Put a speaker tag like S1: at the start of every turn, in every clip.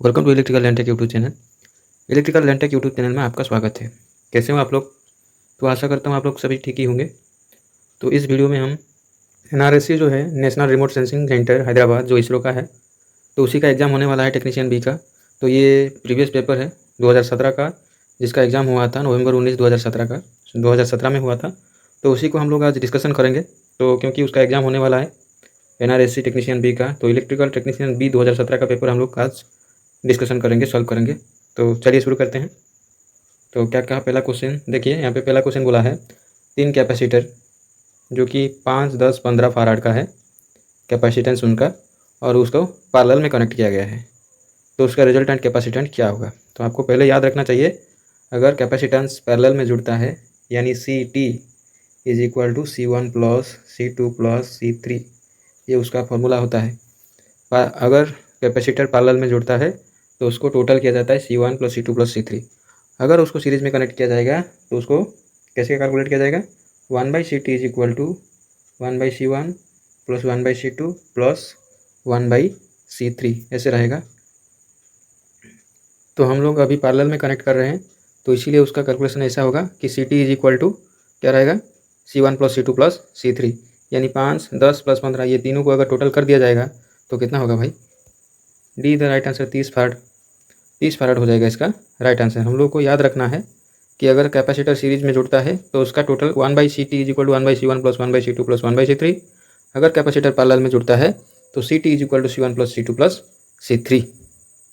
S1: Welcome to electrical Lantech YouTube channel. Electrical Lantech YouTube channel में आपका स्वागत है। कैसे हो आप लोग? तो आशा करता हूँ आप लोग सभी ठीक ही होंगे। तो इस वीडियो में हम NRSC जो है, national remote sensing centre Hyderabad, जो इसरो का है, तो उसी का एग्ज़ाम होने वाला है टेक्नीशियन बी का। तो ये प्रीवियस पेपर है 2017 का, जिसका एग्ज़ाम हुआ था नवंबर 19 2017 का, 2017 में हुआ था। तो उसी को हम लोग आज डिस्कशन करेंगे। तो क्योंकि उसका एग्ज़ाम होने वाला है NRSC टेक्नीशियन बी का, तो इलेक्ट्रिकल टेक्नीशियन बी 2017 का पेपर हम लोग आज डिस्कशन करेंगे, सॉल्व करेंगे। तो चलिए शुरू करते हैं। तो क्या कहा पहला क्वेश्चन देखिए, यहाँ पे पहला क्वेश्चन बोला है 3 कैपेसिटर जो कि 5, 10, 15 फाराड का है कैपेसिटेंस उनका, और उसको पैरेलल में कनेक्ट किया गया है। तो उसका रिजल्टेंट कैपेसिटेंट क्या होगा? तो आपको पहले याद रखना चाहिए, अगर कैपेसिटेंस पैरेलल में जुड़ता है यानी CT is equal to C1 plus C2 plus C3, ये उसका फॉर्मूला होता है। अगर कैपेसिटर पैरेलल में जुड़ता है तो उसको टोटल किया जाता है C1 plus C2 plus C3। अगर उसको सीरीज में कनेक्ट किया जाएगा तो उसको कैसे कैलकुलेट किया जाएगा? 1/CT is equal to 1/C1 plus 1/C2 plus 1/C3, ऐसे रहेगा। तो हम लोग अभी पैरेलल में कनेक्ट कर रहे हैं, तो इसीलिए उसका कैलकुलेशन ऐसा होगा कि CT इज इक्वल टू क्या रहेगा? C1 plus C2 plus C3, यानी 5, 10 प्लस 15, ये तीनों को अगर टोटल कर दिया जाएगा तो कितना होगा भाई? D the right answer 30 फारड। 30 फारड हो जाएगा इसका राइट आंसर। हम लोग को याद रखना है कि अगर कैपेसिटर सीरीज में जुड़ता है तो उसका total 1/CT is equal to 1/C1 plus 1/C2 plus 1/C3। अगर कैपेसिटर पैरेलल में जुड़ता है तो CT is equal to C1 plus C2 plus C3।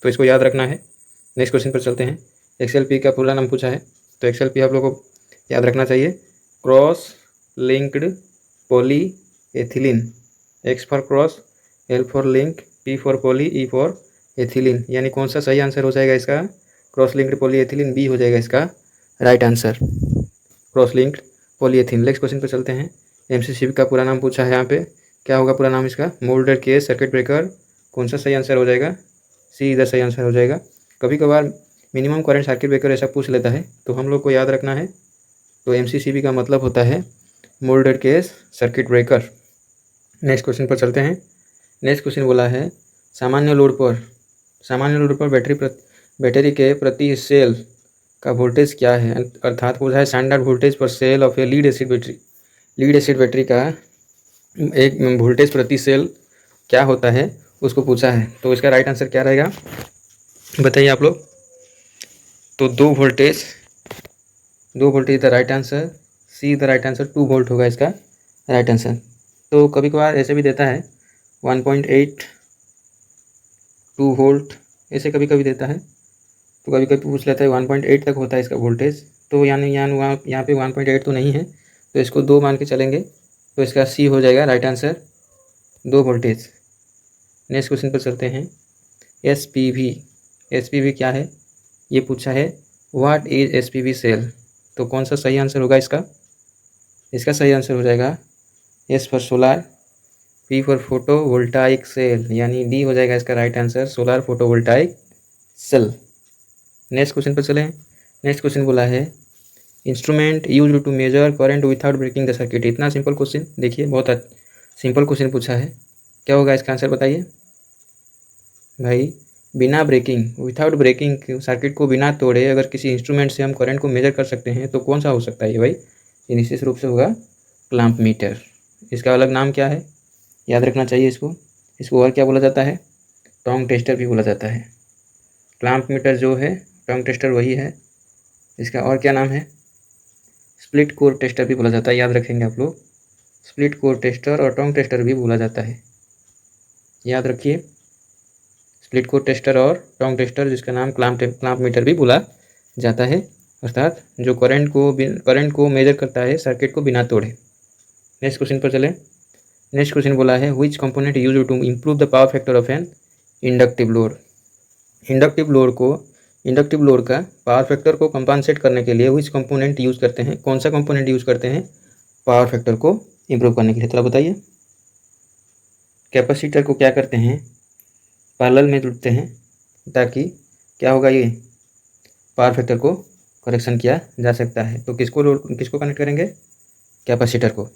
S1: तो इसको याद रखना है। नेक्स्ट क्वेश्चन पर चलते हैं। XLP का पूरा नाम पूछा है, तो XLP आप लोगों को याद रखना चाहिए, cross linked poly ethylene. X for cross, L for link, P for poly, E for ethylene. यानी कौन सा सही आंसर हो जाएगा इसका? Cross linked poly ethylene, B हो जाएगा इसका right answer, cross linked polyethylene. Next question पे चलते हैं। MCCB का पूरा नाम पूछा है यहाँ पे, क्या होगा पूरा नाम इसका? Moulded case circuit breaker. कौन सा सही आंसर हो जाएगा? सी इधर सही आंसर हो जाएगा। कभी कभार मिनिमम करंट सर्किट ब्रेकर ऐसा पूछ लेता है, तो हम लोग को याद रखना है, तो MCCB का मतलब होता है moulded case circuit breaker. Next question पर चलते हैं। नेक्स्ट क्वेश्चन बोला है सामान्य लोड पर बैटरी के प्रति सेल का वोल्टेज क्या है? अर्थात पूछा है स्टैंडर्ड वोल्टेज पर cell of a lead acid battery. Lead acid battery का एक वोल्टेज प्रति सेल क्या होता है, उसको पूछा है। तो इसका राइट आंसर क्या रहेगा बताइए आप लोग? तो 2 voltage the right answer, see the right answer, 2 volt होगा इसका राइट आंसर। तो कभी कभार ऐसे भी देता है 1.8 2 वोल्ट, ऐसे कभी कभी देता है। तो कभी कभी पूछ लेता है 1.8 तक होता है इसका वोल्टेज, तो यानी यहाँ पे 1.8 तो नहीं है, तो इसको 2 मान के चलेंगे, तो इसका सी हो जाएगा right answer, 2 voltage. Next question पर चलते हैं। एसपीवी क्या है ये पूछा है। What is SPV cell? तो कौन सा सही आंसर होगा इसका? इसका सही आंसर हो जाएगा S for solar, P for photo voltaic cell, यानी डी हो जाएगा इसका right answer, solar photo voltaic cell. Next question पर चलें। नेक्स्ट क्वेश्चन बोला है instrument used to measure current without breaking the circuit. इतना सिंपल क्वेश्चन, देखिए बहुत सिंपल क्वेश्चन पूछा है। क्या होगा इसका आंसर बताइए भाई? बिना ब्रेकिंग, विदाउट ब्रेकिंग, सर्किट को बिना तोड़े अगर किसी इंस्ट्रूमेंट से हम करंट को मेजर कर सकते हैं तो कौन सा हो सकता है ये भाई? ये निश्चित रूप से होगा क्लैंप मीटर। इसका अलग नाम क्या है याद रखना चाहिए इसको और क्या बोला जाता है? टोंग टेस्टर भी बोला जाता है। क्लैंप मीटर जो है, टोंग टेस्टर वही है। इसका और क्या नाम है? स्प्लिट कोर टेस्टर भी बोला जाता है, याद रखेंगे आप लोग। स्प्लिट कोर टेस्टर और टोंग टेस्टर भी बोला जाता है, याद रखिए। स्प्लिट कोर टेस्टर और टोंग टेस्टर, जिसका नाम क्लैंप मीटर भी बोला जाता है, अर्थात जो करंट को मेजर करता है सर्किट को बिना तोड़े। नेक्स्ट क्वेश्चन पर चले। नेक्स्ट क्वेश्चन बोला है which component used to improve the power factor of an inductive load. Inductive load का पावर फैक्टर को कंपनसेट करने के लिए व्हिच कंपोनेंट यूज़ करते हैं? कौन सा कंपोनेंट यूज़ करते हैं पावर फैक्टर को इम्प्रूव करने के लिए? थोड़ा बताइए। कैपेसिटर को क्या करते हैं? पैरेलल में जुड़ते हैं, ताकि क्या होगा, ये पावर फैक्टर को करेक्शन किया जा सकता है। तो किसको कनेक्ट करेंगे? कैपेसिटर को।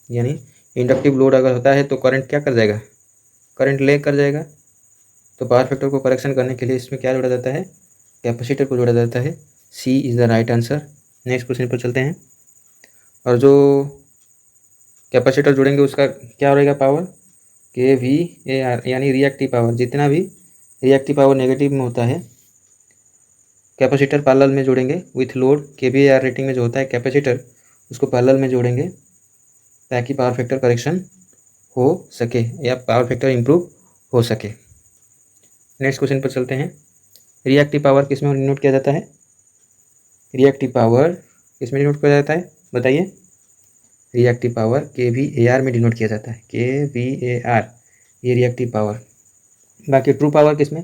S1: यानी इंडक्टिव लोड अगर होता है तो करंट क्या कर जाएगा? करंट ले कर जाएगा, तो पावर फैक्टर को करेक्शन करने के लिए इसमें क्या जोड़ा जाता है, कैपेसिटर को जोड़ा जाता है। C is the right answer. Next question पर चलते हैं। और जो कैपेसिटर जोड़ेंगे उसका क्या रहेगा पावर, के वी ए आर, यानी रिएक्टिव पावर। जितना भी रिएक्टिव पावर नेगेटिव में होता है कैपेसिटर पैरेलल में जोड़ेंगे विथ लोड, के वी ए आर रेटिंग में जो होता है कैपेसिटर उसको पैरेलल में जोड़ेंगे ताकि पावर फैक्टर करेक्शन हो सके या पावर फैक्टर इम्प्रूव हो सके। नेक्स्ट क्वेश्चन पर चलते हैं। रिएक्टिव पावर किस में डिनोट किया जाता है, रिएक्टिव पावर किस में डिनोट किया जाता है बताइए। रिएक्टिव पावर के वी ए आर में डिनोट किया जाता है, के वी ए आर, ये रिएक्टिव पावर। बाकी ट्रू पावर किस में,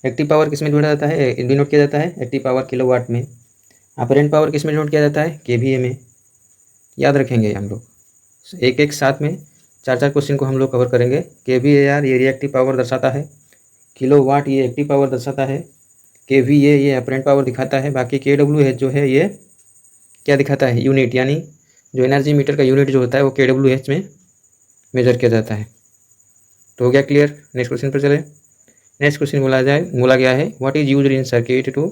S1: एक्टिव पावर किस में डिनोट जाता है, डिनोट किया जाता है एक्टिव पावर किलोवाट में। अपरेंट पावर किस में डिनोट किया जाता है, के वी ए में। याद रखेंगे हम लोग एक एक साथ में 4 क्वेश्चन को हम लोग कवर करेंगे। के वी ए आर ये रिएक्टिव पावर दर्शाता है, किलोवाट ये एक्टिव पावर दर्शाता है, के वी ए ये अपरेंट पावर दिखाता है। बाकी के डब्ल्यू एच जो है ये क्या दिखाता है, यूनिट, यानी जो एनर्जी मीटर का यूनिट जो होता है वो के डब्ल्यू एच में मेजर किया जाता है। तो हो गया क्लियर। नेक्स्ट क्वेश्चन पर चले। नेक्स्ट क्वेश्चन बोला गया है what is used in circuit to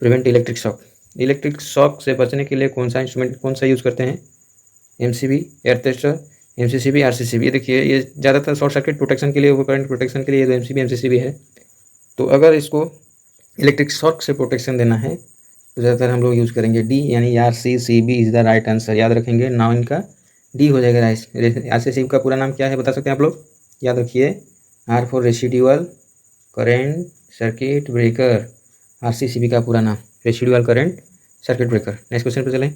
S1: prevent electric shock. Electric shock से बचने के लिए कौन सा इंस्ट्रूमेंट कौन सा यूज़ करते हैं, MCB, air tester, MCCB, RCCB. ये देखिए ये ज़्यादातर शॉर्ट सर्किट प्रोटेक्शन के लिए, ओवर करंट प्रोटेक्शन के लिए जो एमसीबी एमसीसीबी है। तो अगर इसको इलेक्ट्रिक शॉक से प्रोटेक्शन देना है तो ज़्यादातर हम लोग यूज़ करेंगे डी, यानी RCCB is the right answer. याद रखेंगे, नाउ इनका डी हो जाएगा। आरसीसीबी का पूरा नाम क्या है बता सकते हैं आप लोग, याद रखिए, R for residual current circuit breaker. RCCB का पूरा नाम residual current circuit breaker. Next question पर चलें।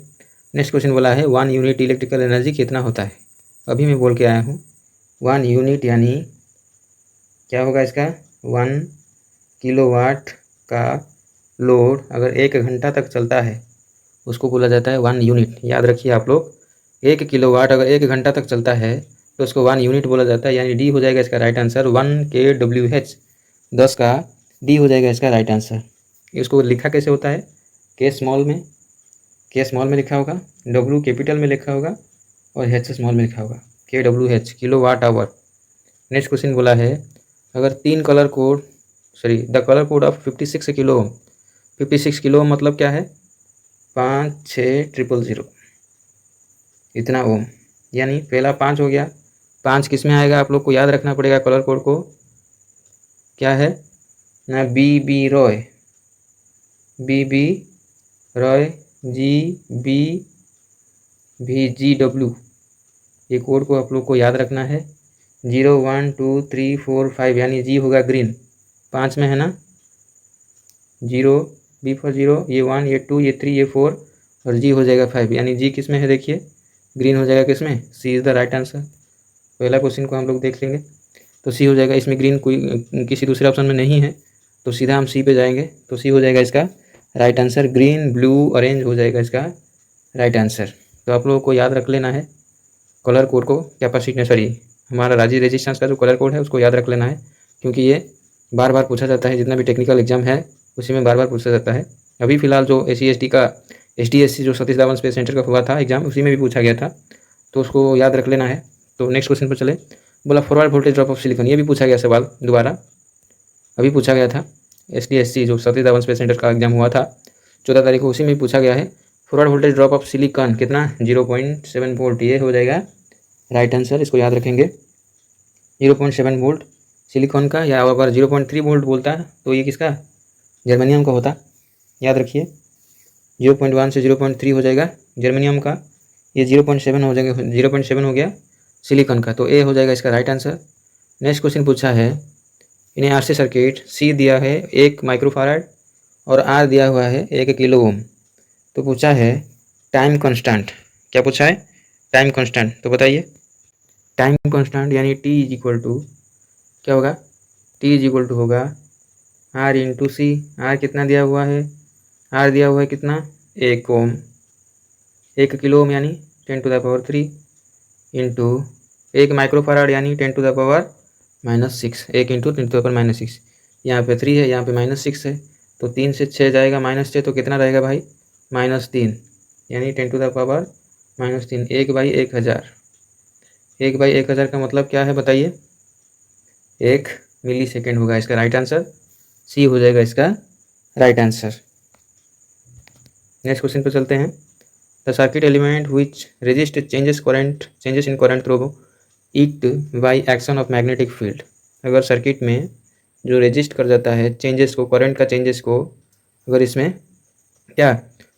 S1: नेक्स्ट क्वेश्चन बोला है 1 यूनिट इलेक्ट्रिकल एनर्जी कितना होता है। अभी मैं बोल के आया हूँ 1 यूनिट यानी क्या होगा इसका, 1 किलोवाट का लोड अगर 1 घंटा तक चलता है उसको बोला जाता है 1 यूनिट। याद रखिए आप लोग, 1 किलोवाट अगर 1 घंटा तक चलता है तो उसको 1 यूनिट बोला जाता है, यानी डी हो जाएगा इसका राइट आंसर। 1 के डब्ल्यू एच 10 का डी हो जाएगा इसका राइट आंसर। इसको लिखा कैसे होता है, के स्मॉल में, के स्मॉल में लिखा होगा, डब्ल्यू कैपिटल में लिखा होगा और एच स्मॉल में लिखा होगा, K W H, kilo watt hour. Next question बोला है अगर 3 colour code the colour code of 56 kilo ohm. 56 kilo ohm मतलब क्या है, 56000 इतना ओम, यानी पहला 5 हो गया। 5 किस में आएगा आप लोग को याद रखना पड़ेगा, कलर कोड को क्या है ना, B B Roy, B B Roy, G B भी जी डब्ल्यू। ये कोड को आप लोग को याद रखना है। 0 1 2 3 4 5, यानी जी होगा ग्रीन, 5 में है ना, 0 बी फॉर 0, ये 1 ये 2 ये 3 ये 4 और जी हो जाएगा 5, यानी जी किस में है देखिए, ग्रीन हो जाएगा किस में, सी इज़ द राइट आंसर। पहला क्वेश्चन को हम लोग देख लेंगे तो सी हो जाएगा, इसमें ग्रीन कोई किसी दूसरे ऑप्शन में नहीं है तो सीधा हम सी पे जाएंगे तो सी हो जाएगा इसका right answer. Green blue orange हो जाएगा इसका राइट आंसर। तो आप लोगों को याद रख लेना है कलर कोड को, कैपेसिटी सॉरी हमारा राजी रेजिस्टेंस का जो कलर कोड है उसको याद रख लेना है, क्योंकि ये बार बार पूछा जाता है, जितना भी टेक्निकल एग्जाम है उसी में बार बार पूछा जाता है। अभी फिलहाल जो SC/ST का SDSC जो सतीश धावन स्पेस सेंटर का हुआ था एग्जाम, उसी में भी पूछा गया था, तो उसको याद रख लेना है। तो नेक्स्ट क्वेश्चन पर चले। बोला forward voltage drop of silicon, ये भी पूछा गया सवाल दोबारा, अभी पूछा गया था। SDSC जो सतीश धावन स्पेस सेंटर का एग्जाम हुआ था 14 तारीख को, उसी में पूछा गया है forward voltage drop of silicon कितना, 0.7 वोल्ट। ये हो जाएगा राइट आंसर, इसको याद रखेंगे। 0.7 वोल्ट सिलिकॉन का, या अगर 0.3 वोल्ट बोलता है तो ये किसका, जर्मेनियम का होता, याद रखिए। 0.1 से 0.3 हो जाएगा जर्मेनियम का, ये 0.7 हो जाएगा, 0.7 हो गया सिलिकॉन का, तो ए हो जाएगा इसका राइट आंसर। नेक्स्ट क्वेश्चन पूछा है इन्हें RC सर्किट, सी दिया है 1 माइक्रोफारड और आर दिया हुआ है 1 किलो ओम। तो पूछा है टाइम कांस्टेंट, क्या पूछा है, टाइम कांस्टेंट। तो बताइए टाइम कांस्टेंट यानी टी इज इक्वल टू क्या होगा, टी इज इक्वल टू होगा आर इंटू सी। आर कितना दिया हुआ है, आर दिया हुआ है कितना, 1 ओम, 1 किलो ओम यानी 10⁻³ इंटू 1 माइक्रोफारड यानी 10⁻⁻6, 1 इंटू 10⁻⁻6। यहाँ पे 3 है, यहाँ पे -6 है, तो 3 से 6 जाएगा -6, तो कितना रहेगा भाई, -3, यानी 10⁻⁻3। 1/1000, 1/1000 का मतलब क्या है बताइए, 1 मिली सेकेंड होगा इसका राइट आंसर, सी हो जाएगा इसका राइट आंसर। नेक्स्ट क्वेश्चन पे चलते हैं। The circuit element which resist changes in current through it by action of magnetic field. अगर सर्किट में जो रेजिस्ट कर जाता है चेंजेस को, करंट का चेंजेस को, अगर इसमें क्या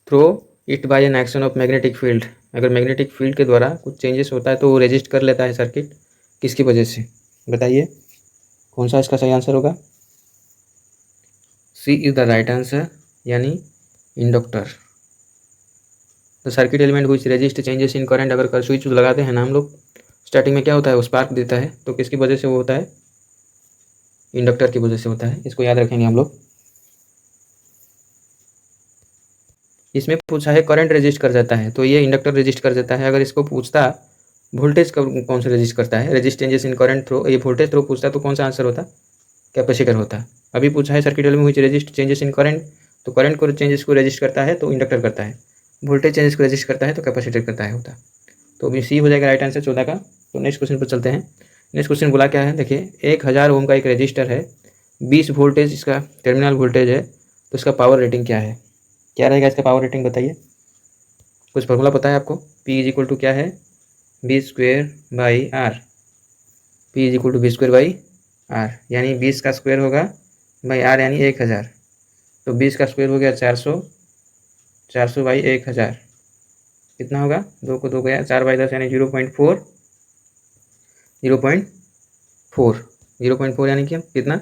S1: throw it by an action of magnetic field, अगर मैग्नेटिक फील्ड के द्वारा कुछ चेंजेस होता है तो वो रेजिस्ट कर लेता है सर्किट, किसकी वजह से? बताइए कौन सा इसका सही आंसर होगा? सी इज द राइट आंसर, यानी inductor. The circuit element which resist changes in current, अगर स्विच लगाते हैं ना हम लोग, स्टार्टिंग में क्या होता है, वो स्पार्क देता है, तो किसकी वजह से वो होता है? इंडक्टर की वजह से होता है। इसको याद रखेंगे हम लोग। इसमें पूछा है करंट रेजिस्ट कर जाता है, तो ये इंडक्टर रेजिस्ट कर जाता है। अगर इसको पूछता वोल्टेज कौन सा रेजिस्ट करता है, resist changes in current throw, ये वोल्टेज थ्रो पूछता तो कौन सा आंसर होता? कैपेसिटर होता। अभी पूछा है circuit element which resist changes in current, तो करंट को चेंजेस को रेजिस्ट करता है तो इंडक्टर करता है, वोल्टेज चेंजेस को रेजिस्ट करता है तो कैपेसिटर करता है होता। तो अभी सी हो जाएगा राइट आंसर 14 का। तो नेक्स्ट क्वेश्चन पर चलते हैं। नेक्स्ट क्वेश्चन बोला क्या है, देखिए 1000 ओम का एक रजिस्टर है, 20 वोल्टेज इसका टर्मिनल वोल्टेज है, तो इसका पावर रेटिंग क्या है? क्या रहेगा इसका पावर रेटिंग बताइए। कुछ फॉर्मूला पता है आपको? P इज इक्वल टू क्या है, B square by R. P is equal to B square by R, यानी 20 का स्क्वायर होगा बाई आर यानी 1000। तो 20 का स्क्वायर हो गया 400, 400 बाई 1000 कितना होगा? 2 को 2 गया, 4 बाई 10 यानी 0.4, 0.4, 0.4 यानी कि कितना?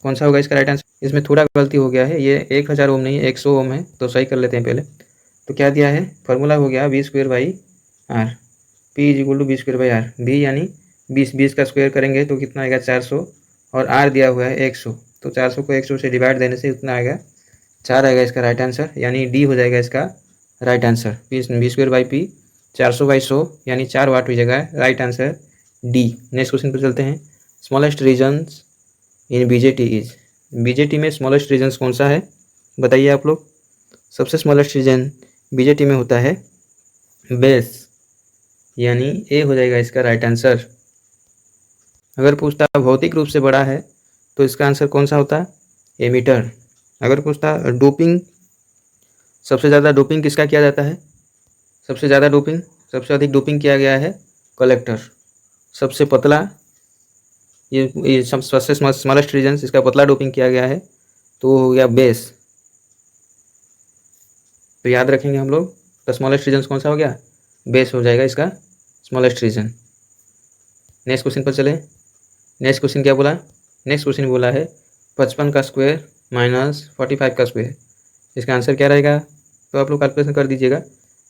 S1: कौन सा होगा इसका राइट आंसर? इसमें थोड़ा गलती हो गया है, ये 1000 ओम नहीं है 100 ओम है, तो सही कर लेते हैं पहले। तो क्या दिया है, फार्मूला हो गया B square by R, P is equal to B square by R. B यानी 20, 20 का स्क्वायर करेंगे तो कितना आएगा 400, और आर दिया हुआ है 100, तो 400 को 100 से डिवाइड देने से उतना आएगा 4 आएगा इसका राइट आंसर, यानी डी हो जाएगा इसका right answer. B square by P 400 by 100 यानी 4 वाट हो जाएगा right answer D. Next question पर चलते हैं। Smallest regions in BJT is, BJT में स्मॉलेस्ट रीजन कौन सा है बताइए आप लोग। सबसे स्मॉलेस्ट रीजन बीजेटी में होता है बेस, यानी ए हो जाएगा इसका राइट आंसर। अगर पूछता भौतिक रूप से बड़ा है तो इसका आंसर कौन सा होता? एमीटर। अगर पूछता डोपिंग, सबसे ज़्यादा डोपिंग किसका किया जाता है? सबसे ज़्यादा डोपिंग, सबसे अधिक डोपिंग किया गया है कलेक्टर। सबसे पतला, ये सबसे स्मॉलेस्ट रीजन इसका पतला डोपिंग किया गया है, तो हो गया बेस। तो याद रखेंगे हम लोग, तो स्मॉलेस्ट रीजन कौन सा हो गया? बेस हो जाएगा इसका स्मॉलेस्ट रीजन। नेक्स्ट क्वेश्चन पर चले। नेक्स्ट क्वेश्चन क्या बोला? नेक्स्ट क्वेश्चन बोला है 55 का स्क्वायर माइनस 45 का स्क्वायर, इसका आंसर क्या रहेगा? तो आप लोग कैलकुलेशन कर दीजिएगा।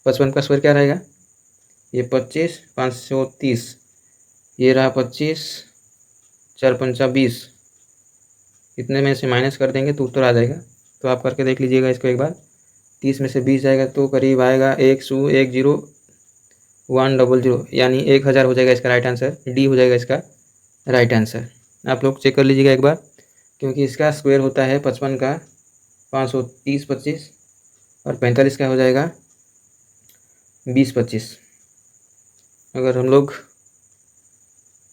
S1: 55 का स्क्वायर क्या रहेगा? ये 25, 530, ये रहा 25, 4 पंचा 20, इतने में से माइनस कर देंगे तो उत्तर आ जाएगा। तो आप करके देख लीजिएगा इसको एक बार। 30 में से 20 जाएगा तो करीब आएगा 101,000, यानी 1000 हो जाएगा इसका राइट आंसर। डी हो जाएगा इसका राइट आंसर। आप लोग चेक कर लीजिएगा एक बार, क्योंकि इसका स्क्वायर होता है 55 का 530 25, और 45 का हो जाएगा 20 25। अगर हम लोग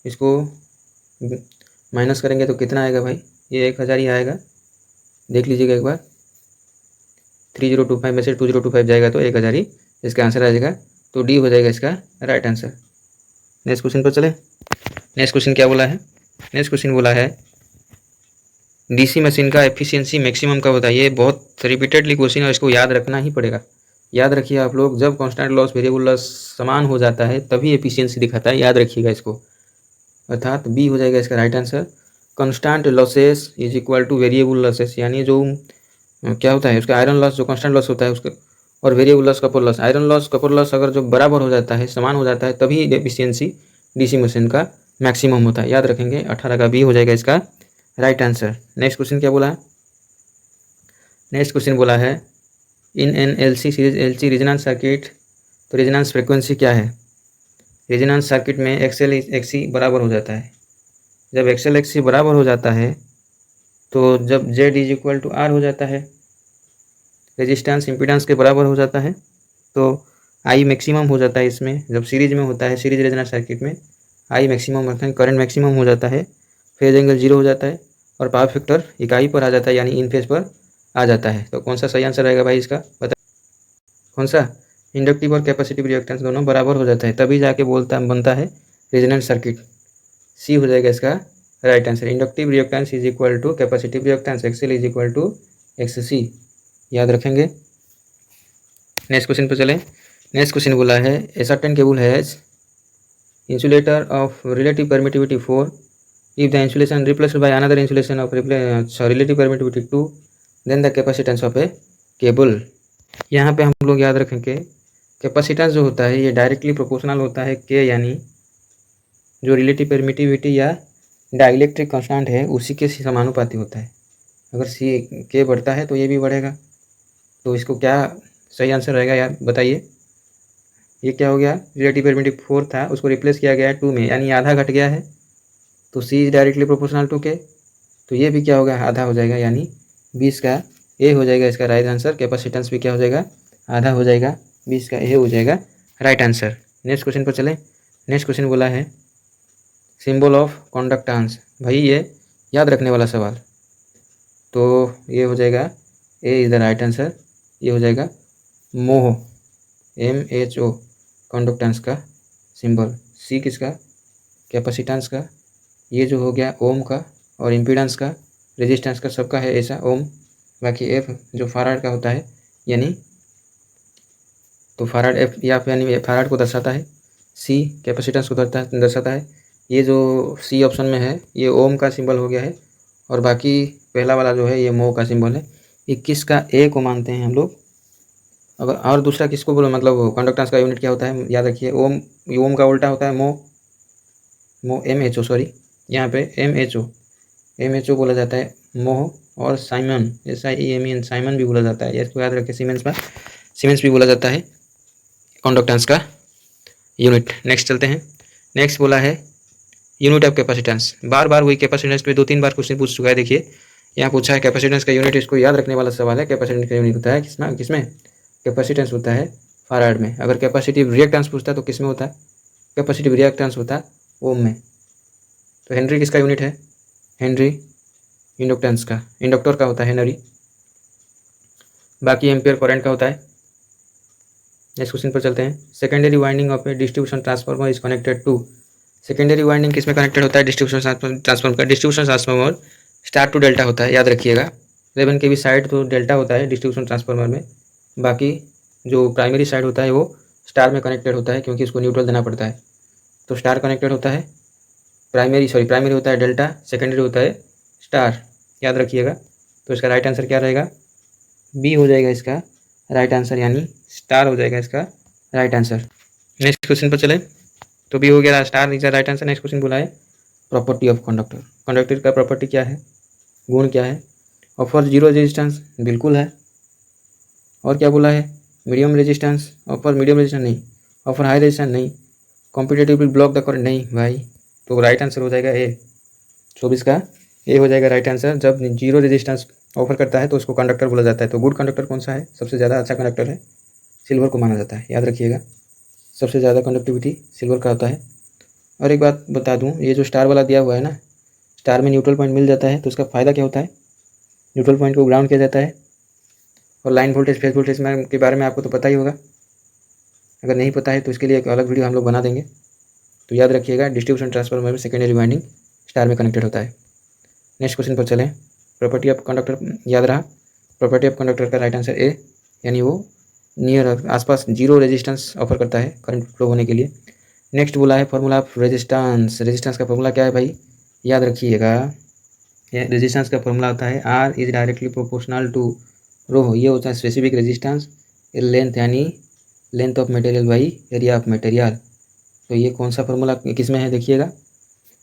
S1: इसको माइनस करेंगे तो कितना आएगा भाई? ये 1000 ही आएगा, देख लीजिएगा एक बार। 3025 में से 2025 जाएगा तो 1000 ही इसका आंसर आ जाएगा। तो डी हो जाएगा इसका राइट आंसर। नेक्स्ट क्वेश्चन पर चले। नेक्स्ट क्वेश्चन क्या बोला है? नेक्स्ट क्वेश्चन बोला है डीसी मशीन का एफिशिएंसी मैक्सिमम का बताइए। बहुत रिपीटेडली क्वेश्चन है, इसको याद रखना ही पड़ेगा। याद रखिए आप लोग, जब कांस्टेंट लॉस वेरिएबल लॉस समान हो जाता है तभी एफिशिएंसी दिखाता है, याद रखिएगा इसको। अर्थात बी हो जाएगा इसका right answer. Constant losses is equal to variable losses, यानी जो क्या होता है उसका आयरन लॉस, जो कांस्टेंट लॉस होता है उसका, और variable loss copper loss. Iron loss copper loss अगर जो बराबर हो जाता है, समान हो जाता है, तभी एफिशिएंसी डीसी मशीन का मैक्सिमम होता है, याद रखेंगे। 18 का बी हो जाएगा इसका राइट आंसर। नेक्स्ट क्वेश्चन क्या बोला है? नेक्स्ट क्वेश्चन बोला है in an LC series LC resonance circuit, तो रेजोनेंस फ्रिक्वेंसी क्या है? रेजोनेंस सर्किट में एक्सएल एक्सी बराबर हो जाता है। जब एक्सएल एक्सी बराबर हो जाता है तो जब Z is equal to R हो जाता है, रेजिस्टेंस इम्पीडेंस के बराबर हो जाता है, तो आई मैक्सिमम हो जाता है इसमें, जब सीरीज में होता है, सीरीज रेजोनेंस सर्किट में। आई मैक्सिमम मतलब करंट मैक्सिमम हो जाता है, फेज एंगल 0 हो जाता है और पावर फैक्टर इकाई पर आ जाता है, यानी इन फेज पर आ जाता है। तो कौन सा सही आंसर रहेगा भाई इसका, बता कौन सा। इंडक्टिव और कैपेसिटिव रिएक्टेंस दोनों बराबर हो जाता है, तभी जाके बनता है रेजोनेंट सर्किट। सी हो जाएगा इसका right answer. Inductive reactance is equal to capacitive reactance, XL is equal to XC, याद रखेंगे। नेक्स्ट क्वेश्चन पर चलें। नेक्स्ट क्वेश्चन बोला है a certain cable has insulator of relative permittivity 4, if the insulation replaced by another insulation of relative permittivity 2, then the capacitance of a cable। यहाँ पे हम लोग याद रखेंगे कैपेसिटेंस जो होता है ये डायरेक्टली प्रोपोर्शनल होता है के, यानी जो रिलेटिव परमिटिविटी या डाइलेक्ट्रिक कांस्टेंट है उसी के समानुपाती होता है। अगर सी के बढ़ता है तो ये भी बढ़ेगा। तो इसको क्या सही आंसर रहेगा यार बताइए। ये क्या हो गया, रिलेटिव परमिटिव 4 था उसको रिप्लेस किया गया है 2 में, यानी आधा घट गया है। तो सी इज डायरेक्टली प्रोपोर्शनल टू के, तो ये भी क्या होगा, आधा हो जाएगा, यानी 20 का ए हो जाएगा इसका राइट आंसर। कैपेसिटेंस भी क्या हो जाएगा, आधा हो जाएगा, 20 का ए हो जाएगा राइट आंसर। नेक्स्ट क्वेश्चन पर चले। नेक्स्ट क्वेश्चन बोला है सिंबल ऑफ कंडक्टेंस। भाई ये याद रखने वाला सवाल, तो ये हो जाएगा ए इज द राइट आंसर। ये हो जाएगा मोह, MHO कंडक्टेंस का सिंबल। सी किसका, कैपेसिटेंस का। ये जो हो गया ओम का, और इम्पीडेंस का, रेजिस्टेंस का, सबका है ऐसा ओम। बाकी एफ जो फैराड का होता है, यानी तो फैराड एफ या यानी फैराड को दर्शाता है। सी कैपेसिटेंस को दर्शाता है। ये जो सी ऑप्शन में है ये ओम का सिंबल हो गया है, और बाकी पहला वाला जो है ये मो का सिंबल है। 21 का ए को मानते हैं हम लोग। अगर और दूसरा किसको बोलो, मतलब कंडक्टेंस का यूनिट क्या होता है, याद रखिए ओम का उल्टा होता है मो MHO, सॉरी यहाँ पे MHO बोला जाता है मोह। और साइमन SIEMEN साइमन भी बोला जाता है, इसको याद रखिए। सीमेंस भी बोला जाता है कंडक्टेंस का यूनिट। नेक्स्ट चलते हैं। नेक्स्ट बोला है यूनिट ऑफ कैपेसिटेंस। बार बार वही कैपेसिटेंस पे 2-3 बार क्वेश्चन पूछ चुका है। देखिए यहाँ पूछा है कैपेसिटेंस का यूनिट, इसको याद रखने वाला सवाल है। कैपेसिटेंस का यूनिट होता है किसमें, कैपेसिटेंस होता है फैराड में। अगर कैपेसिटिव रिएक्टेंस पूछता है तो किस में होता है, कैपेसिटिव रिएक्टेंस होता है ओम में। तो हेनरी किसका यूनिट है, हेनरी इंडक्टेंस का, इंडक्टर का होता है हेनरी। बाकी एम्पियर करंट का होता है। नेक्स्ट क्वेश्चन पर चलते हैं। Secondary winding of a distribution transformer is connected to. Secondary winding किस में कनेक्टेड होता है, डिस्ट्रीब्यूशन ट्रांसफार्मर का। Distribution transformer star to delta होता है, याद रखिएगा। 11 के भी साइड तो डेल्टा होता है डिस्ट्रीब्यूशन ट्रांसफार्मर में। बाकी जो प्राइमरी साइड होता है वो स्टार में कनेक्टेड होता है, क्योंकि उसको न्यूट्रल देना पड़ता है। तो स्टार कनेक्टेड होता है, प्राइमरी होता है डेल्टा, सेकेंडरी होता है स्टार, याद रखिएगा। तो इसका राइट आंसर क्या रहेगा, बी हो जाएगा इसका राइट आंसर, यानी स्टार हो जाएगा इसका राइट आंसर। नेक्स्ट क्वेश्चन पर चले। तो बी हो गया, star is the right answer. Next question बोला है प्रॉपर्टी ऑफ कंडक्टर। कंडक्टर का प्रॉपर्टी क्या है, गुण क्या है। ऑफर जीरो रेजिस्टेंस, बिल्कुल है। और क्या बोला है, medium resistance. Offer medium resistance नहीं, ऑफर हाई रेजिस्टेंस नहीं, कॉम्पिटेटिवली ब्लॉक द करंट नहीं भाई। तो राइट आंसर हो जाएगा ए, 24 का ए हो जाएगा राइट आंसर। जब जीरो रेजिस्टेंस ऑफर करता है तो उसको कंडक्टर बोला जाता है। तो गुड कंडक्टर कौन सा है, सबसे ज़्यादा अच्छा कंडक्टर है सिल्वर को माना जाता है, याद रखिएगा। सबसे ज़्यादा कंडक्टिविटी सिल्वर का होता है। और एक बात बता दूं, ये जो स्टार वाला दिया हुआ है ना, स्टार में न्यूट्रल पॉइंट मिल जाता है तो उसका फ़ायदा क्या होता है, न्यूट्रल पॉइंट को ग्राउंड किया जाता है। और लाइन वोल्टेज फेज वोल्टेज में के बारे में आपको तो पता ही होगा, अगर नहीं पता है तो इसके लिए एक अलग वीडियो हम लोग बना देंगे। तो याद रखिएगा डिस्ट्रीब्यूशन ट्रांसफार्मर में सेकेंडरी वाइंडिंग स्टार में कनेक्टेड होता है। नेक्स्ट क्वेश्चन पर चलें। प्रॉपर्टी ऑफ कंडक्टर याद रहा, प्रॉपर्टी ऑफ कंडक्टर का राइट आंसर ए, यानी वो नियर आसपास जीरो रेजिस्टेंस ऑफर करता है करंट फ्लो होने के लिए। नेक्स्ट बोला है फॉर्मूला ऑफ रेजिस्टेंस। रेजिस्टेंस का फॉर्मूला क्या है भाई, याद रखिएगा। रेजिस्टेंस का फॉर्मूला होता है R is directly proportional to rho. ये होता है स्पेसिफिक रेजिस्टेंस, लेंथ यानी length of material by area of material. तो ये कौन सा फॉर्मूला किस में है देखिएगा,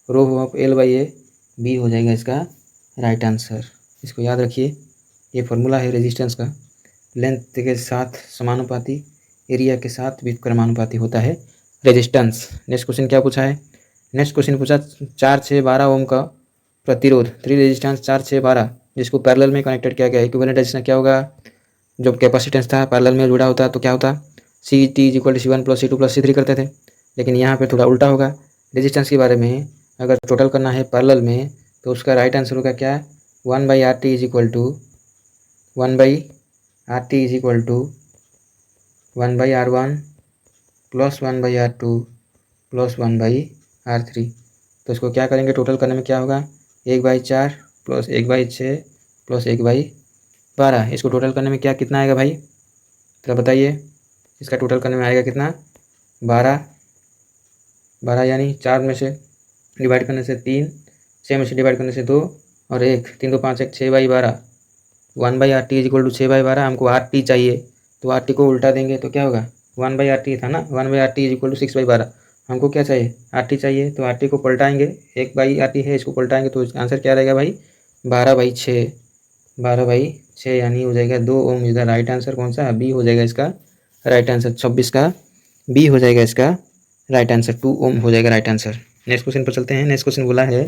S1: rho of L by A, B हो जाएगा इसका राइट आंसर। इसको याद रखिए, ये फॉर्मूला है रेजिस्टेंस का। लेंथ के साथ समानुपाती, एरिया के साथ भी क्रमानुपाती होता है रेजिस्टेंस। नेक्स्ट क्वेश्चन क्या पूछा है, नेक्स्ट क्वेश्चन पूछा 4-6-12 ओम का प्रतिरोध, 3 रेजिस्टेंस 4-6-12 जिसको पैरेलल में कनेक्टेड किया गया है। इक्विवेलेंट रेजिस्टेंस क्या होगा, जब कैपेसिटेंस था पैरेलल में जुड़ा होता तो क्या होता, CT = C1 + C2 + C3 करते थे। लेकिन यहाँ पे थोड़ा उल्टा होगा, रेजिस्टेंस के बारे में अगर टोटल करना है पैरेलल में तो उसका राइट आंसर होगा क्या, 1/RT is equal to 1/RT is equal to 1/R1 plus 1/R2 plus 1/R3। तो इसको क्या करेंगे, टोटल करने में क्या होगा, 1/4 प्लस 1/6 प्लस 1/12। इसको टोटल करने में क्या कितना आएगा भाई, तो बताइए। इसका टोटल करने में आएगा कितना, 12 यानी 4 में से डिवाइड करने से 3, 6 में से डिवाइड करने से 2 और 1, 3 2 5 1, 6/12। 1/RT is equal to 6/12। हमको RT चाहिए तो RT को उल्टा देंगे तो क्या होगा, 1/RT था ना, 1/RT इज इक्वल टू 6/12। हमको क्या चाहिए, RT चाहिए, तो RT को पलटाएंगे, 1/RT है, इसको पलटाएंगे तो आंसर क्या रहेगा भाई, 12/6। 12/6 यानी हो जाएगा 2 ओम इज द राइट आंसर। कौन सा, बी हो जाएगा इसका राइट आंसर। 26 का बी हो जाएगा इसका राइट आंसर, 2 ओम हो जाएगा राइट आंसर। नेक्स्ट क्वेश्चन पर चलते हैं। नेक्स्ट क्वेश्चन बोला है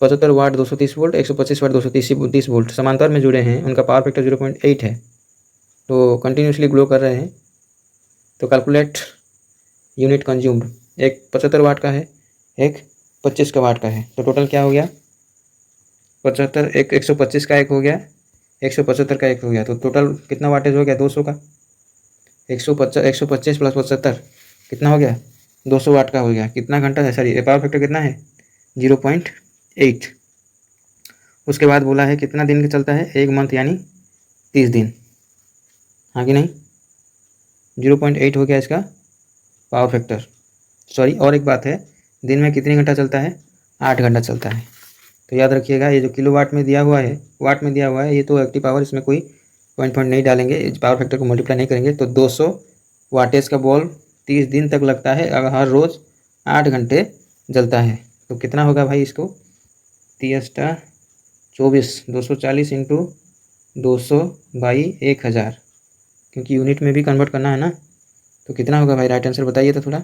S1: 75 वाट 230 वोल्ट, 125 वाट 230 वोल्ट समांतर में जुड़े हैं, उनका पावर फैक्टर 0.8 है, तो कंटिन्यूसली ग्लो कर रहे हैं। तो कैलकुलेट यूनिट कंज्यूम्ड। एक 75 वाट का है, एक 25 का वाट का है, तो टोटल क्या हो गया, 75 एक 125 का एक हो गया, 175 का एक हो गया, तो टोटल कितना वाटेज हो गया, 200 का। 125 प्लस 75 कितना हो गया, 200 वाट का हो गया। कितना घंटा है, सॉरी पावर फैक्टर कितना है, 0.8। उसके बाद बोला है कितना दिन का चलता है, 1 मंथ यानी 30 दिन, हाँ कि नहीं। 0.8 हो गया इसका पावर फैक्टर। सॉरी, और एक बात है, दिन में कितने घंटा चलता है, 8 घंटा चलता है। तो याद रखिएगा, ये जो किलो वाट में दिया हुआ है, वाट में दिया हुआ है, ये तो एक्टिव पावर, इसमें कोई पॉइंट नहीं डालेंगे, पावर फैक्टर को मल्टीप्लाई नहीं करेंगे। तो 200 वाटेज का बॉल 30 दिन तक लगता है, अगर हर रोज़ 8 घंटे जलता है तो कितना होगा भाई, इसको 30×24 240 इंटू 200/1000, क्योंकि यूनिट में भी कन्वर्ट करना है ना। तो कितना होगा भाई, राइट आंसर बताइए तो थोड़ा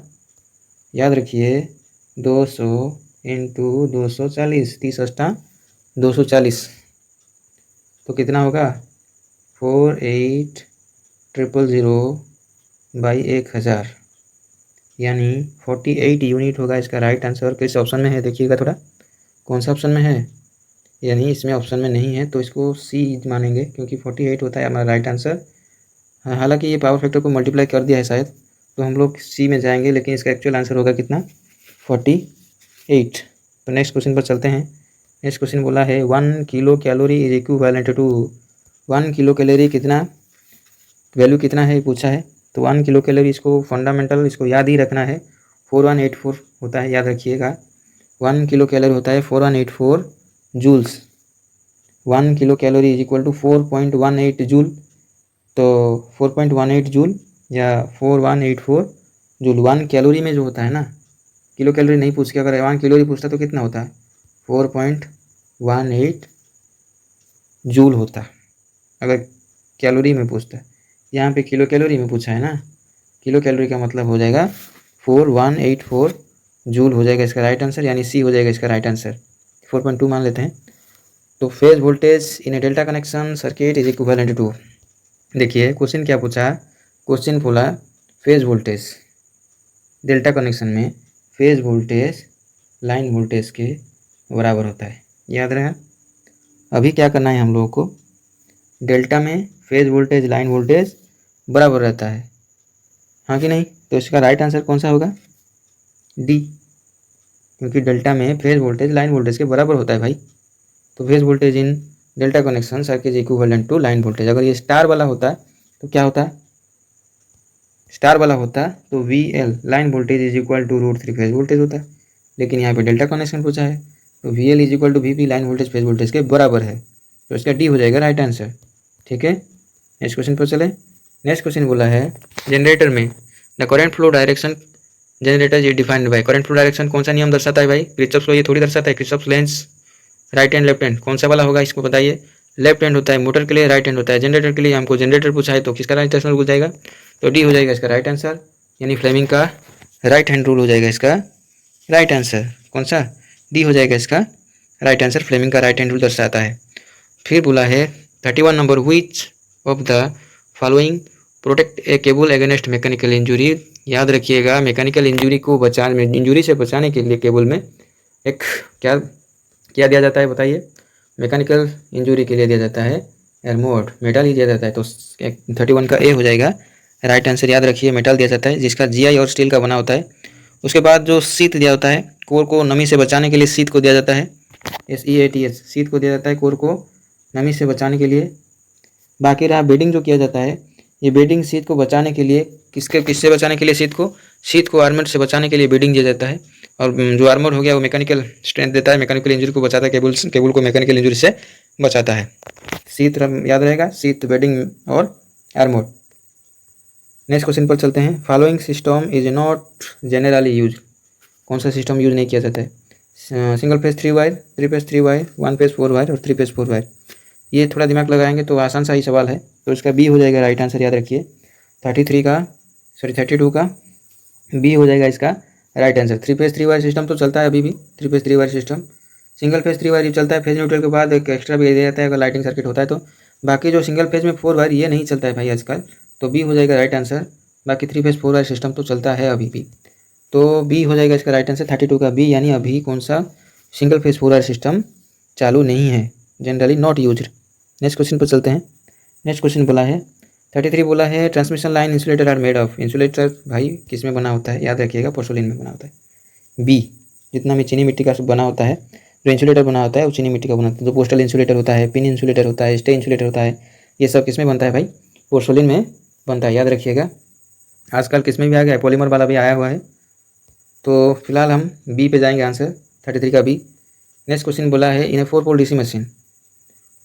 S1: याद रखिए। 200 इंटू 240, 30×240, तो कितना होगा 48,000/1000 यानी 48 यूनिट होगा इसका राइट आंसर। किस ऑप्शन में है देखिएगा थोड़ा, कौन सा ऑप्शन में है, यानी इसमें ऑप्शन में नहीं है, तो इसको सी मानेंगे, क्योंकि 48 होता है हमारा राइट आंसर। हालांकि ये पावर फैक्टर को मल्टीप्लाई कर दिया है शायद, तो हम लोग सी में जाएंगे, लेकिन इसका एक्चुअल आंसर होगा कितना, 48। तो नेक्स्ट क्वेश्चन पर चलते हैं। नेक्स्ट क्वेश्चन बोला है 1 kilo calorie is equivalent to 1 kilo calorie कितना, वैल्यू कितना है पूछा है। तो 1 किलो कैलोरी, इसको फंडामेंटल, इसको याद ही रखना है, 4184 होता है, याद रखिएगा। 1 किलो कैलोरी होता है 4184 joules. 1 kilo calorie is equal to 4.18 joule. तो 4.18 जूल या 4184 जूल। 1 कैलोरी में जो होता है ना, किलो कैलोरी नहीं पूछ के अगर 1 कैलोरी पूछता तो कितना होता है, 4.18 जूल होता अगर कैलोरी में पूछता है। यहाँ पे किलो कैलोरी में पूछा है ना, किलो कैलोरी का मतलब हो जाएगा 4184 जूल हो जाएगा इसका राइट आंसर, यानी सी हो जाएगा इसका राइट आंसर। 4.2 मान लेते हैं। तो phase voltage in a delta connection circuit is equivalent to, देखिए क्वेश्चन क्या पूछा, क्वेश्चन बोला फेज वोल्टेज डेल्टा कनेक्शन में, फेज वोल्टेज लाइन वोल्टेज के बराबर होता है, याद रहा। अभी क्या करना है हम लोगों को, डेल्टा में फेज वोल्टेज लाइन वोल्टेज बराबर रहता है, हाँ कि नहीं। तो इसका राइट आंसर कौन सा होगा, डी, क्योंकि डेल्टा में फेज वोल्टेज लाइन वोल्टेज के बराबर होता है भाई। तो phase voltage in delta connection circuit equivalent to line voltage. अगर ये स्टार वाला होता तो क्या होता, स्टार वाला होता तो VL line voltage is equal to √3 phase voltage होता, लेकिन यहाँ पे डेल्टा कनेक्शन पूछा है, तो VL is equal to VP line voltage phase voltage के बराबर है, तो इसका डी हो जाएगा राइट आंसर। ठीक है, नेक्स्ट क्वेश्चन पर चले। नेक्स्ट क्वेश्चन बोला है जनरेटर में the current flow direction generator is defined by, current flow direction कौन सा नियम दर्शाता है भाई, किरचॉफ लॉ ये थोड़ी दर्शाता है, Kirchhoff lens right hand left hand कौन सा वाला होगा, इसको बताइए। लेफ्ट हैंड होता है मोटर के लिए, राइट हैंड होता है जनरेटर के लिए। हमको जनरेटर पूछा है तो किसका राइट आंसर हो जाएगा, तो डी हो जाएगा इसका राइट आंसर, यानी फ्लेमिंग का राइट हैंड रूल हो जाएगा इसका राइट आंसर। कौन सा, डी हो जाएगा इसका राइट आंसर, फ्लेमिंग का राइट हैंड रूल दर्शाता है। फिर बोला है 31 number, which of the following protect A cable against mechanical injury. याद रखिएगा, मैकेनिकल इंजरी को बचाने, इंजरी से बचाने के लिए केबल में एक क्या क्या दिया जाता है बताइए? मैकेनिकल इंजरी के लिए दिया जाता है एर्मोड, मेटल ही दिया जाता है। तो 31 का ए हो जाएगा राइट आंसर। याद रखिए, मेटल दिया जाता है जिसका जीआई और स्टील का बना होता है। उसके बाद जो शीत दिया होता है, कोर को नमी से बचाने के लिए शीत को दिया जाता है, SEATH, शीत को दिया जाता है कोर को नमी से बचाने के लिए। बाकी रहा बेडिंग जो किया जाता है, ये बेडिंग शीत को बचाने के लिए किससे बचाने के लिए? शीत को आर्मर से बचाने के लिए बेडिंग दिया जाता है। और जो आर्मर हो गया वो मैकेनिकल स्ट्रेंथ देता है, मैकेनिकल इंजरी को बचाता है, केबल को मैकेनिकल इंजरी से बचाता है। शीत याद रहेगा, शीत, बेडिंग और आर्मर। नेक्स्ट क्वेश्चन पर चलते हैं। Following system is not generally use. कौन सा सिस्टम यूज नहीं किया जाता है? Single phase 3 wire, 3 phase 3 wire, 1 phase 4 wire और 3 फेज 4 वायर। ये थोड़ा दिमाग लगाएंगे तो आसान सा ही सवाल है, तो इसका बी हो जाएगा राइट आंसर। याद रखिए 32 का बी हो जाएगा इसका right answer. 3 phase 3 wire system तो चलता है अभी भी, 3 phase 3 wire system. Single phase 3 wire चलता है, फेज न्यूट्रल के बाद एक एक्स्ट्रा भी दिया जाता है अगर लाइटिंग सर्किट होता है तो। बाकी जो सिंगल फेज में 4 वायर ये नहीं चलता है भाई आजकल, तो बी हो जाएगा राइट आंसर। बाकी 3 फेज 4 वायर सिस्टम तो चलता है अभी भी, तो बी हो जाएगा इसका राइट आंसर 32 का बी, यानी अभी कौन सा सिंगल फेज 4 वायर सिस्टम चालू नहीं है, generally not used. Next question पर चलते हैं। नेक्स्ट क्वेश्चन बोला है 33 बोला है transmission line insulator are made of. Insulator भाई किस में बना होता है? याद रखिएगा पोर्सोलिन में बना होता है। बी, जितना भी चीनी मिट्टी का बना होता है, जो इंसुलेटर बना होता है वो चीनी मिट्टी का बना होता है। जो पोस्टल इंसुलेटर होता है, पिन इंसुलेटर होता है, स्टे इंसुलेटर होता है, ये सब किस में बनता है भाई? पोर्सोलिन में बनता है। याद रखिएगा, आजकल किस में भी आ गया है, पॉलीमर वाला भी आया हुआ है। तो फिलहाल हम बी पे जाएंगे आंसर, 33 का बी। नेक्स्ट क्वेश्चन बोला है in a 4 pole DC machine.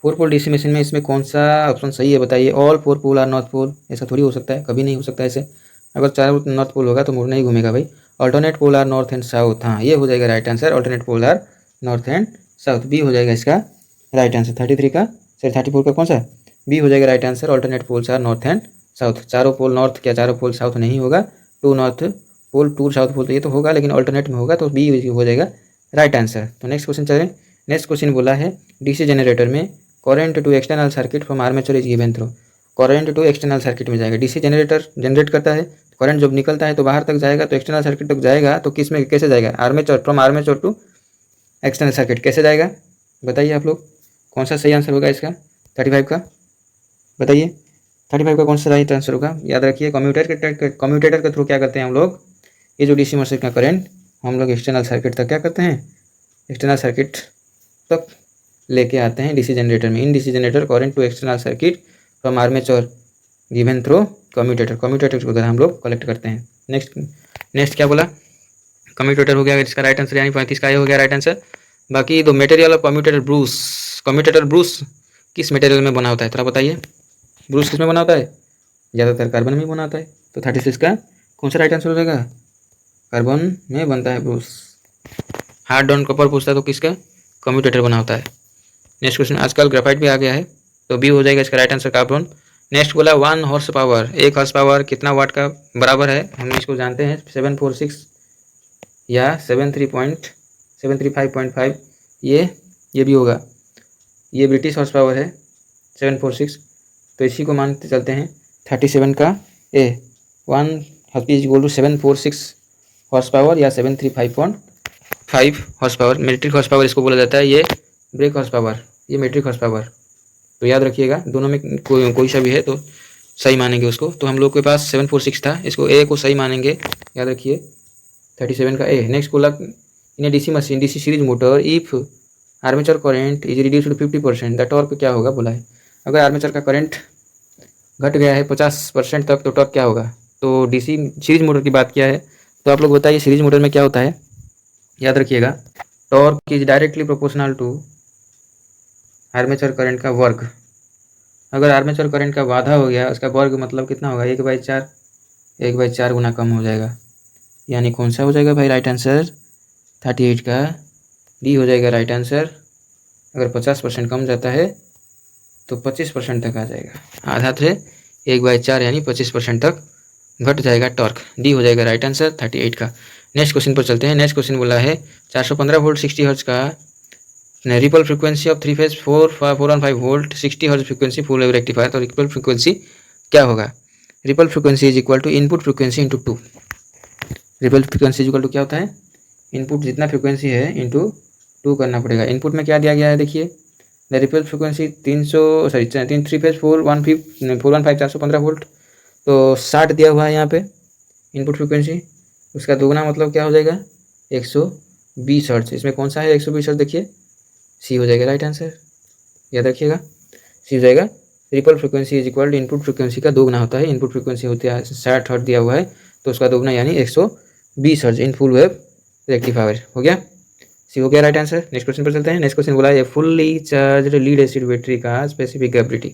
S1: 4 pole DC machine में इसमें कौन सा ऑप्शन सही है बताइए? All 4 pole are north pole. ऐसा थोड़ी हो सकता है, कभी नहीं हो सकता ऐसे। अगर चारों नॉर्थ पोल होगा तो मुड़ नहीं घूमेगा भाई। Alternate pole are north and south, हाँ ये हो जाएगा right answer. Alternate pole are north and south, B हो जाएगा इसका राइट आंसर। 33 का 34 का कौन सा? बी हो जाएगा right answer. Alternate poles are north and south. चारों पोल नॉर्थ, क्या चारों पोल साउथ नहीं होगा। 2 नॉर्थ पोल 2 साउथ पोल तो ये तो होगा, लेकिन अल्टरनेट में होगा, तो बी हो जाएगा राइट आंसर। तो नेक्स्ट क्वेश्चन चलें। नेक्स्ट क्वेश्चन बोला है डीसी जनरेटर में current to external circuit from armature is given through. Current to external circuit में जाएगा। डीसी जनरेटर जनरेट करता है, करंट जब निकलता है तो बाहर तक जाएगा, तो एक्सटर्नल सर्किट तक जाएगा, तो किस में कैसे जाएगा? Armature, from armature to external circuit कैसे जाएगा बताइए आप लोग? कौन सा सही आंसर होगा इसका 35 का? बताइए 35 का कौन सा राइट आंसर होगा? याद रखिए कम्यूटेटर के थ्रू क्या करते हैं हम लोग, ये जो डीसी मशीन का करंट हम लोग एक्सटर्नल सर्किट तक क्या करते हैं, एक्सटर्नल सर्किट तक लेके आते हैं डीसी जनरेटर में। In DC generator current to external circuit from armature given through commutator के द्वारा हम लोग कलेक्ट करते हैं। नेक्स्ट क्या बोला? कम्यूटेटर हो गया इसका राइट आंसर, यानी 35 का ये हो गया राइट आंसर। बाकी दो मटेरियल ऑफ कम्यूटेटर ब्रूस किस मटेरियल में बना होता है थोड़ा बताइए? ब्रूस किस में बना होता है? ज़्यादातर कार्बन में बना होता है। तो 36 का कौन सा राइट आंसर हो जाएगा? कार्बन में बनता है ब्रूस। हार्ड ऑन कॉपर पूछता है तो किसका? कम्यूटेटर बना होता है। नेक्स्ट क्वेश्चन, आजकल ग्रेफाइट भी आ गया है, तो बी हो जाएगा इसका राइट आंसर कार्बन। नेक्स्ट बोला 1 हॉर्स पावर, 1 हॉर्स पावर कितना वाट का बराबर है? हम इसको जानते हैं 746 या 735.5, ये भी होगा। ये ब्रिटिश हॉर्स पावर है 746, तो इसी को मानते चलते हैं 37 का A. 1 HP equal to 746 horse power या 735.5 horse power. Metric horse power इसको बोला जाता है। ये ब्रेक हॉर्स पावर, ये मेट्रिक हॉर्स पावर। तो याद रखिएगा दोनों में कोई सा भी है तो सही मानेंगे उसको। तो हम लोग के पास 746 था, इसको ए को सही मानेंगे। याद रखिए 37 का ए। नेक्स्ट बोला in a DC machine, DC series motor, if armature current is reduce to 50% the torque क्या होगा बोला है? अगर आर्मेचर का करंट घट गया है 50% तक तो टॉर्क क्या होगा? तो डीसी सीरीज मोटर की बात किया है, तो आप लोग बताइए सीरीज मोटर में क्या होता है? याद रखिएगा torque is directly proportional to armature current का वर्ग। अगर आर्मेचर करंट का बाधा हो गया, उसका वर्ग मतलब कितना होगा? 1/4, 1/4 गुना कम हो जाएगा। यानी कौन सा हो जाएगा भाई राइट आंसर? 38 का डी हो जाएगा राइट आंसर। अगर 50% कम जाता है तो 25% तक आ जाएगा। आधा थे 1/4 यानी 25% तक घट जाएगा टॉर्क। डी हो जाएगा राइट आंसर 38 का। नेक्स्ट क्वेश्चन पर चलते हैं। नेक्स्ट क्वेश्चन बोला है 415 वोल्ट 60 हर्ट्ज का ripple frequency of 3 phase 415 volt 60 hertz frequency full wave rectifier, तो रिपल फ्रीक्वेंसी क्या होगा? Ripple frequency is equal to input frequency into 2। Ripple frequency is equal to क्या होता है, इनपुट जितना फ्रिक्वेंसी है इंटू 2 करना पड़ेगा। इनपुट में क्या दिया गया है देखिए, the ripple frequency 3 phase 415 415 volt, तो 60 दिया हुआ है यहाँ पे इनपुट फ्रिक्वेंसी। उसका दोगुना मतलब क्या हो जाएगा 120 हर्ट्ज। इसमें कौन सा है 120 हर्ट्ज, देखिए सी हो जाएगा राइट आंसर, याद रखिएगा सी हो जाएगा। Ripple frequency is equal to input frequency का दोगुना होता है। इनपुट फ्रिक्वेंसी होती है 60 हर्ट्ज दिया हुआ है, तो उसका दोगुना यानी 120 hertz in full wave rectifier. हो गया, सी हो गया राइट आंसर। नेक्स्ट क्वेश्चन पर चलते हैं। नेक्स्ट क्वेश्चन बोला है fully charge lead acid battery का स्पेसिफिक ग्रेविटी।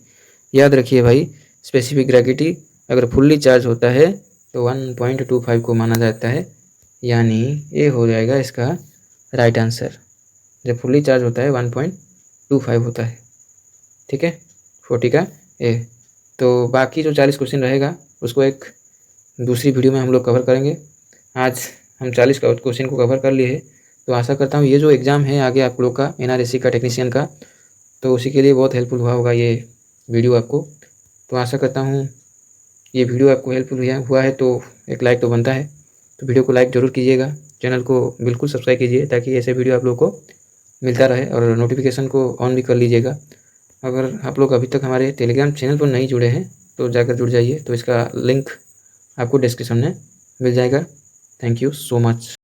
S1: याद रखिए भाई, स्पेसिफिक ग्रेविटी अगर फुल्ली चार्ज होता है तो 1.25 को माना जाता है, यानी ये हो जाएगा इसका राइट आंसर। जब फुल्ली चार्ज होता है 1.25 होता है, ठीक है 40 का ए। तो बाकी जो 40 क्वेश्चन रहेगा उसको एक दूसरी वीडियो में हम लोग कवर करेंगे। आज हम 40 क्वेश्चन को कवर कर लिए हैं, तो आशा करता हूँ ये जो एग्ज़ाम है आगे आप लोग का NRSC का टेक्नीशियन का, तो उसी के लिए बहुत हेल्पफुल हुआ होगा ये वीडियो आपको। तो आशा करता हूँ ये वीडियो आपको हेल्पफुल हुआ है, तो एक लाइक तो बनता है, तो वीडियो को लाइक ज़रूर कीजिएगा, चैनल को बिल्कुल सब्सक्राइब कीजिए ताकि ऐसे वीडियो आप लोग को मिलता रहे, और नोटिफिकेशन को ऑन भी कर लीजिएगा। अगर आप लोग अभी तक हमारे टेलीग्राम चैनल पर नहीं जुड़े हैं तो जाकर जुड़ जाइए, तो इसका लिंक आपको डिस्क्रिप्शन में मिल जाएगा। Thank you so much.